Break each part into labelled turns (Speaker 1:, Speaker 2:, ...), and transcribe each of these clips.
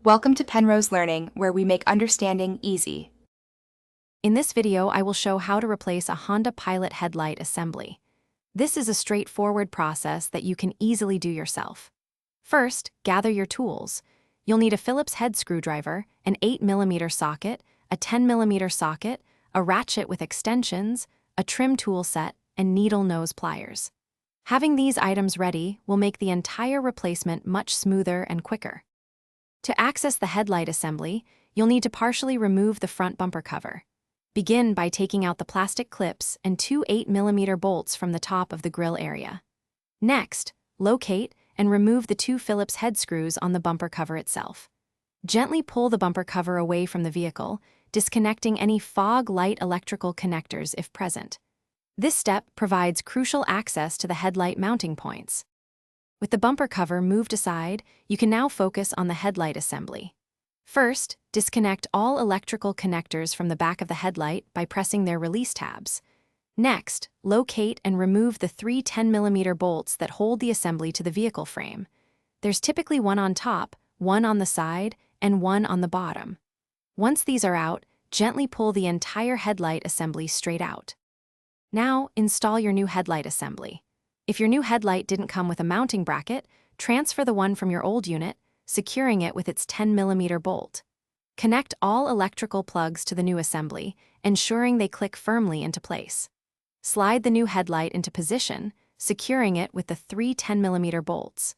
Speaker 1: Welcome to Penrose Learning, where we make understanding easy.
Speaker 2: In this video, I will show how to replace a Honda Pilot headlight assembly. This is a straightforward process that you can easily do yourself. First, gather your tools. You'll need a Phillips head screwdriver, an 8mm socket, a 10mm socket, a ratchet with extensions, a trim tool set, and needle nose pliers. Having these items ready will make the entire replacement much smoother and quicker. To access the headlight assembly, you'll need to partially remove the front bumper cover. Begin by taking out the plastic clips and two 8mm bolts from the top of the grille area. Next, locate and remove the two Phillips head screws on the bumper cover itself. Gently pull the bumper cover away from the vehicle, disconnecting any fog light electrical connectors if present. This step provides crucial access to the headlight mounting points. With the bumper cover moved aside, you can now focus on the headlight assembly. First, disconnect all electrical connectors from the back of the headlight by pressing their release tabs. Next, locate and remove the three 10mm bolts that hold the assembly to the vehicle frame. There's typically one on top, one on the side, and one on the bottom. Once these are out, gently pull the entire headlight assembly straight out. Now, install your new headlight assembly. If your new headlight didn't come with a mounting bracket, transfer the one from your old unit, securing it with its 10mm bolt. Connect all electrical plugs to the new assembly, ensuring they click firmly into place. Slide the new headlight into position, securing it with the three 10mm bolts.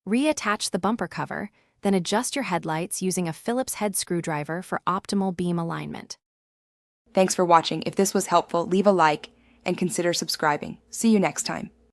Speaker 2: Reattach the bumper cover, then adjust your headlights using a Phillips head screwdriver for optimal beam alignment.
Speaker 1: Thanks for watching. If this was helpful, leave a like and consider subscribing. See you next time.